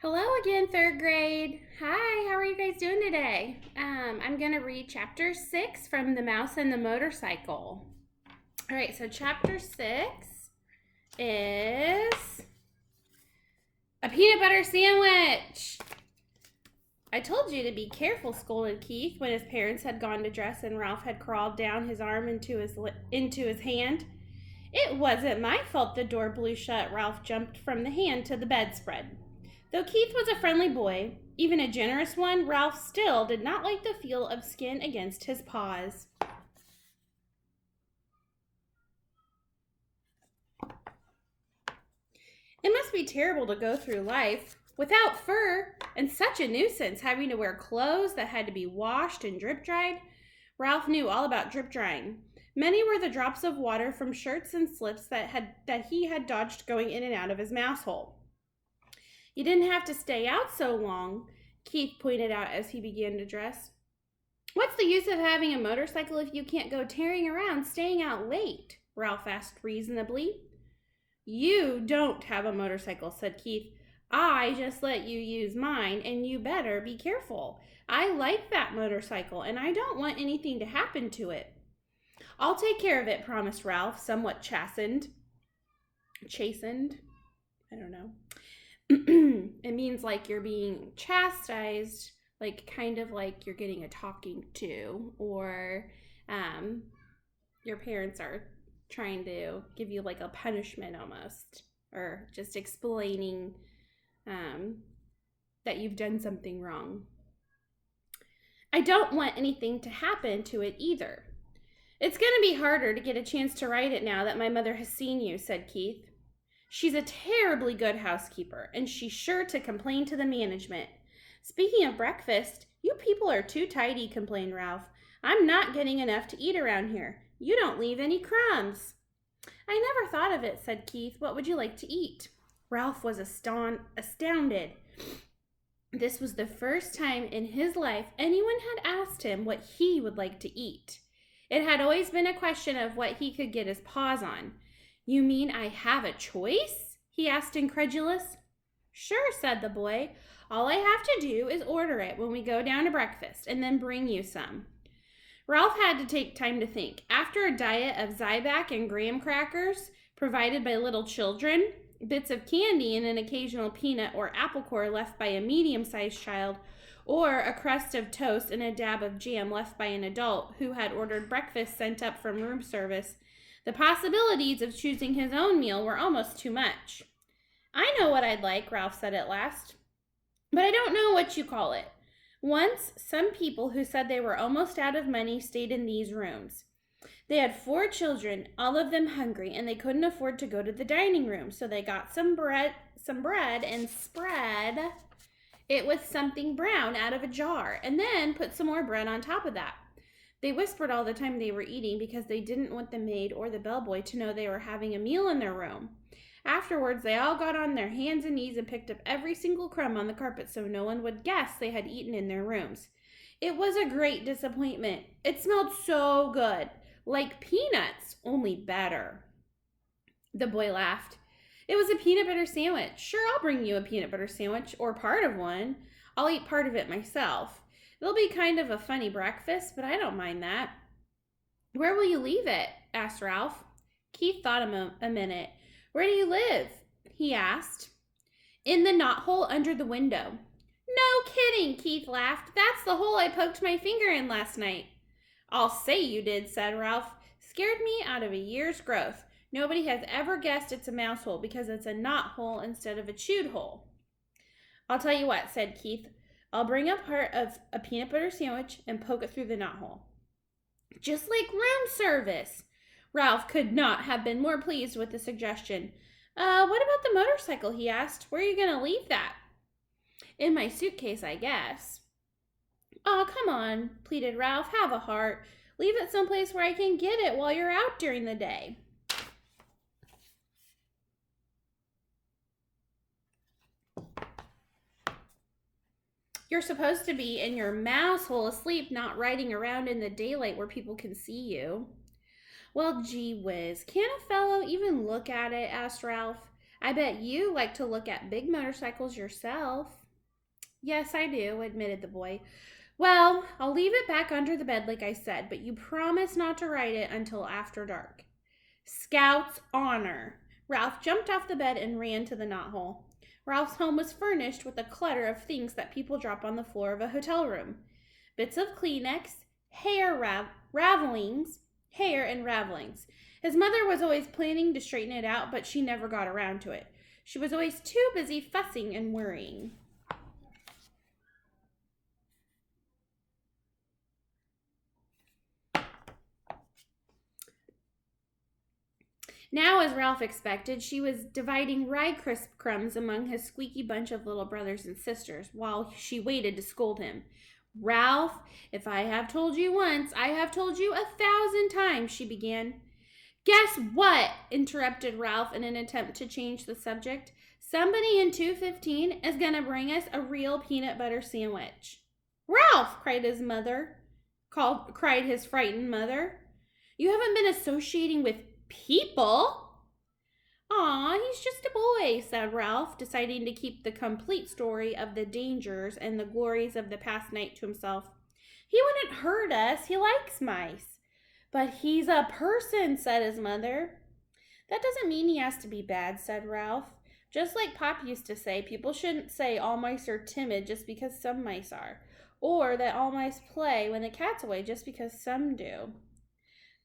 Hello again, third grade. Hi, how are you guys doing today? I'm going to read chapter 6 from The Mouse and the Motorcycle. All right, so chapter 6 is a peanut butter sandwich. I told you to be careful, scolded Keith when his parents had gone to dress and Ralph had crawled down his arm into his hand. It wasn't my fault the door blew shut. Ralph jumped from the hand to the bedspread. Though Keith was a friendly boy, even a generous one, Ralph still did not like the feel of skin against his paws. It must be terrible to go through life without fur and such a nuisance having to wear clothes that had to be washed and drip dried. Ralph knew all about drip drying. Many were the drops of water from shirts and slips that he had dodged going in and out of his mouse hole. You didn't have to stay out so long, Keith pointed out as he began to dress. What's the use of having a motorcycle if you can't go tearing around staying out late? Ralph asked reasonably. You don't have a motorcycle, said Keith. I just let you use mine, and you better be careful. I like that motorcycle, and I don't want anything to happen to it. I'll take care of it, promised Ralph, somewhat chastened. I don't know. It means like you're being chastised, like kind of like you're getting a talking to, or your parents are trying to give you like a punishment almost, or just explaining that you've done something wrong. I don't want anything to happen to it either. It's going to be harder to get a chance to ride it now that my mother has seen you, said Keith. She's a terribly good housekeeper, and she's sure to complain to the management. Speaking of breakfast, you people are too tidy, complained Ralph. I'm not getting enough to eat around here. You don't leave any crumbs. I never thought of it, said Keith. What would you like to eat? Ralph was astounded. This was the first time in his life anyone had asked him what he would like to eat. It had always been a question of what he could get his paws on. You mean I have a choice? He asked, incredulous. Sure, said the boy. All I have to do is order it when we go down to breakfast and then bring you some. Ralph had to take time to think. After a diet of Zyback and graham crackers provided by little children, bits of candy and an occasional peanut or apple core left by a medium-sized child, or a crust of toast and a dab of jam left by an adult who had ordered breakfast sent up from room service, the possibilities of choosing his own meal were almost too much. I know what I'd like, Ralph said at last, but I don't know what you call it. Once, some people who said they were almost out of money stayed in these rooms. They had 4 children, all of them hungry, and they couldn't afford to go to the dining room, so they got some bread and spread it with something brown out of a jar, and then put some more bread on top of that. They whispered all the time they were eating because they didn't want the maid or the bellboy to know they were having a meal in their room. Afterwards, they all got on their hands and knees and picked up every single crumb on the carpet so no one would guess they had eaten in their rooms. It was a great disappointment. It smelled so good, like peanuts, only better. The boy laughed. It was a peanut butter sandwich. Sure, I'll bring you a peanut butter sandwich, or part of one. I'll eat part of it myself. It'll be kind of a funny breakfast, but I don't mind that. Where will you leave it? Asked Ralph. Keith thought a minute. Where do you live? He asked. In the knothole under the window. No kidding, Keith laughed. That's the hole I poked my finger in last night. I'll say you did, said Ralph. Scared me out of a year's growth. Nobody has ever guessed it's a mouse hole because it's a knothole instead of a chewed hole. I'll tell you what, said Keith. I'll bring a part of a peanut butter sandwich and poke it through the knothole. Just like room service. Ralph could not have been more pleased with the suggestion. What about the motorcycle, he asked. Where are you going to leave that? In my suitcase, I guess. Oh, come on, pleaded Ralph. Have a heart. Leave it someplace where I can get it while you're out during the day. You're supposed to be in your mouse hole asleep, not riding around in the daylight where people can see you. Well, gee whiz, can't a fellow even look at it? Asked Ralph. I bet you like to look at big motorcycles yourself. Yes, I do, admitted the boy. Well, I'll leave it back under the bed like I said, but you promise not to ride it until after dark. Scout's honor. Ralph jumped off the bed and ran to the knothole. Ralph's home was furnished with a clutter of things that people drop on the floor of a hotel room. Bits of Kleenex, hair and ravelings. His mother was always planning to straighten it out, but she never got around to it. She was always too busy fussing and worrying. Now, as Ralph expected, she was dividing rye crisp crumbs among his squeaky bunch of little brothers and sisters while she waited to scold him. Ralph, if I have told you once, I have told you 1,000 times, she began. Guess what? Interrupted Ralph in an attempt to change the subject. Somebody in 215 is going to bring us a real peanut butter sandwich. Ralph, cried his frightened mother. You haven't been associating with people? Aw, he's just a boy, said Ralph, deciding to keep the complete story of the dangers and the glories of the past night to himself. He wouldn't hurt us. He likes mice. But he's a person, said his mother. That doesn't mean he has to be bad, said Ralph. Just like Pop used to say, people shouldn't say all mice are timid just because some mice are, or that all mice play when the cat's away just because some do.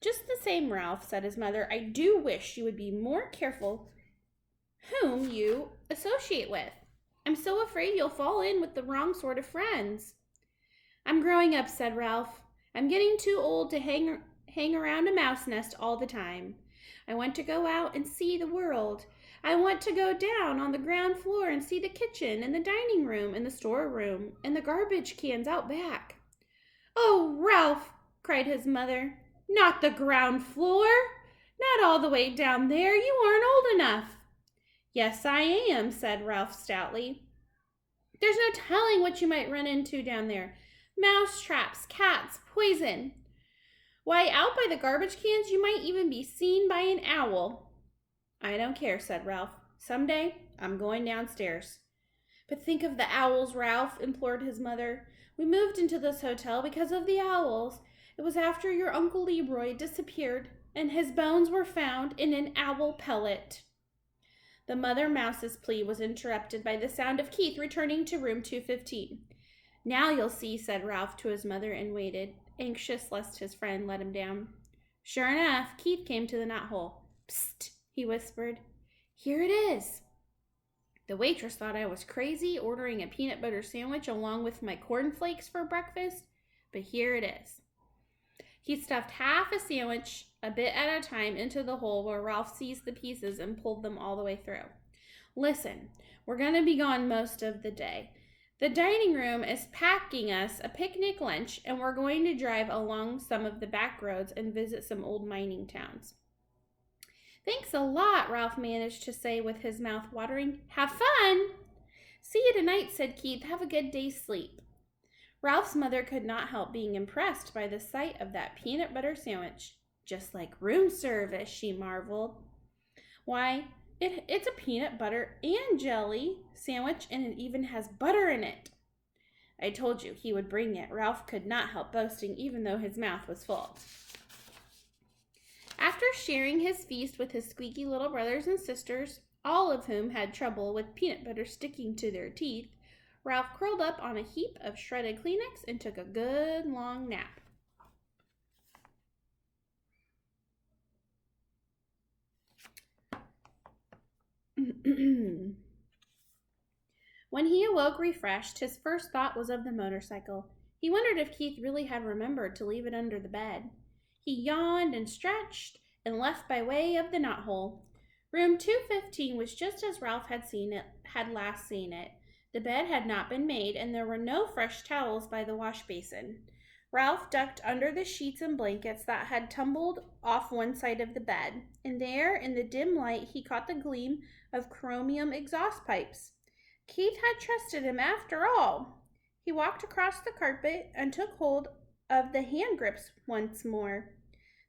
Just the same, Ralph, said his mother, I do wish you would be more careful whom you associate with. I'm so afraid you'll fall in with the wrong sort of friends. I'm growing up, said Ralph. I'm getting too old to hang around a mouse nest all the time. I want to go out and see the world. I want to go down on the ground floor and see the kitchen and the dining room and the storeroom and the garbage cans out back. Oh, Ralph, cried his mother. Not the ground floor. Not all the way down there. You aren't old enough. Yes, I am, said Ralph stoutly. There's no telling what you might run into down there. Mouse traps, cats, poison. Why, out by the garbage cans, you might even be seen by an owl. I don't care, said Ralph. Someday, I'm going downstairs. But think of the owls, Ralph, implored his mother. We moved into this hotel because of the owls. It was after your Uncle Leroy disappeared, and his bones were found in an owl pellet. The mother mouse's plea was interrupted by the sound of Keith returning to room 215. Now you'll see, said Ralph to his mother, and waited, anxious lest his friend let him down. Sure enough, Keith came to the knothole. Psst, he whispered. Here it is. The waitress thought I was crazy ordering a peanut butter sandwich along with my cornflakes for breakfast, but here it is. He stuffed half a sandwich, a bit at a time, into the hole where Ralph seized the pieces and pulled them all the way through. Listen, we're going to be gone most of the day. The dining room is packing us a picnic lunch, and we're going to drive along some of the back roads and visit some old mining towns. Thanks a lot, Ralph managed to say with his mouth watering. Have fun! See you tonight, said Keith. Have a good day's sleep. Ralph's mother could not help being impressed by the sight of that peanut butter sandwich. Just like room service, she marveled. Why, it's a peanut butter and jelly sandwich, and it even has butter in it. I told you he would bring it. Ralph could not help boasting, even though his mouth was full. After sharing his feast with his squeaky little brothers and sisters, all of whom had trouble with peanut butter sticking to their teeth, Ralph curled up on a heap of shredded Kleenex and took a good long nap. When he awoke refreshed, his first thought was of the motorcycle. He wondered if Keith really had remembered to leave it under the bed. He yawned and stretched and left by way of the knothole. Room 215 was just as Ralph had last seen it. The bed had not been made, and there were no fresh towels by the wash basin. Ralph ducked under the sheets and blankets that had tumbled off one side of the bed, and there, in the dim light, he caught the gleam of chromium exhaust pipes. Keith had trusted him after all. He walked across the carpet and took hold of the hand grips once more.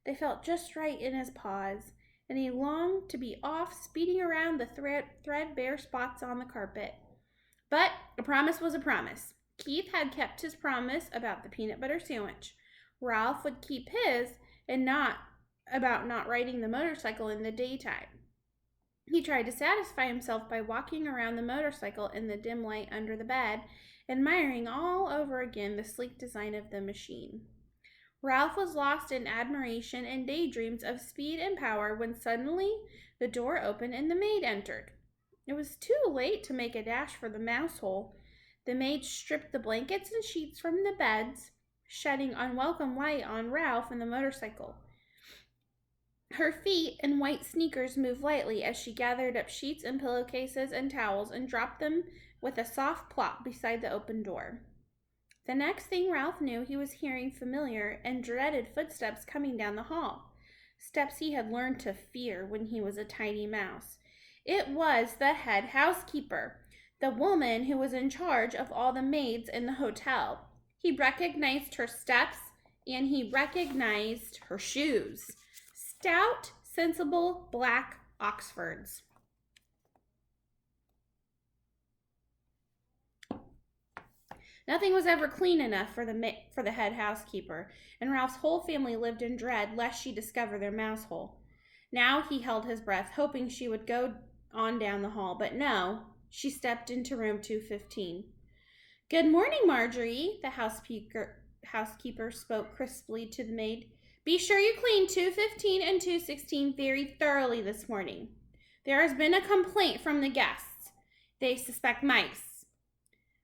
They felt just right in his paws, and he longed to be off speeding around the threadbare spots on the carpet. But a promise was a promise. Keith had kept his promise about the peanut butter sandwich. Ralph would keep his, and not about not riding the motorcycle in the daytime. He tried to satisfy himself by walking around the motorcycle in the dim light under the bed, admiring all over again the sleek design of the machine. Ralph was lost in admiration and daydreams of speed and power when suddenly the door opened and the maid entered. It was too late to make a dash for the mouse hole. The maid stripped the blankets and sheets from the beds, shedding unwelcome light on Ralph and the motorcycle. Her feet in white sneakers moved lightly as she gathered up sheets and pillowcases and towels and dropped them with a soft plop beside the open door. The next thing Ralph knew, he was hearing familiar and dreaded footsteps coming down the hall, steps he had learned to fear when he was a tiny mouse. It was the head housekeeper, the woman who was in charge of all the maids in the hotel. He recognized her steps, and he recognized her shoes. Stout, sensible black Oxfords. Nothing was ever clean enough for the head housekeeper, and Ralph's whole family lived in dread lest she discover their mouse hole. Now he held his breath, hoping she would go on down the hall, but no, she stepped into room 215. "Good morning, Marjorie," the housekeeper spoke crisply to the maid. "Be sure you clean 215 and 216 very thoroughly this morning. There has been a complaint from the guests. They suspect mice."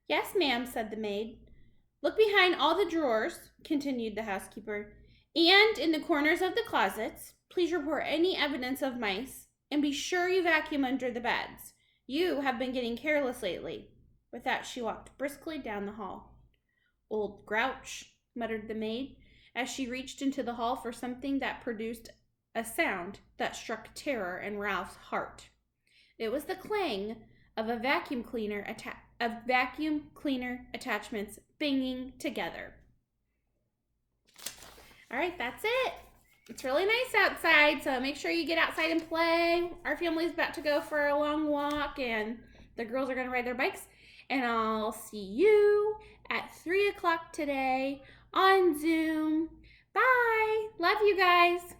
"Yes, ma'am," said the maid. "Look behind all the drawers," continued the housekeeper, "and in the corners of the closets. Please report any evidence of mice, and be sure you vacuum under the beds. You have been getting careless lately." With that, she walked briskly down the hall. "Old grouch," muttered the maid, as she reached into the hall for something that produced a sound that struck terror in Ralph's heart. It was the clang of a vacuum cleaner attachments banging together. All right, that's it. It's really nice outside, so make sure you get outside and play. Our family's about to go for a long walk, and the girls are going to ride their bikes. And I'll see you at 3 o'clock today on Zoom. Bye. Love you guys.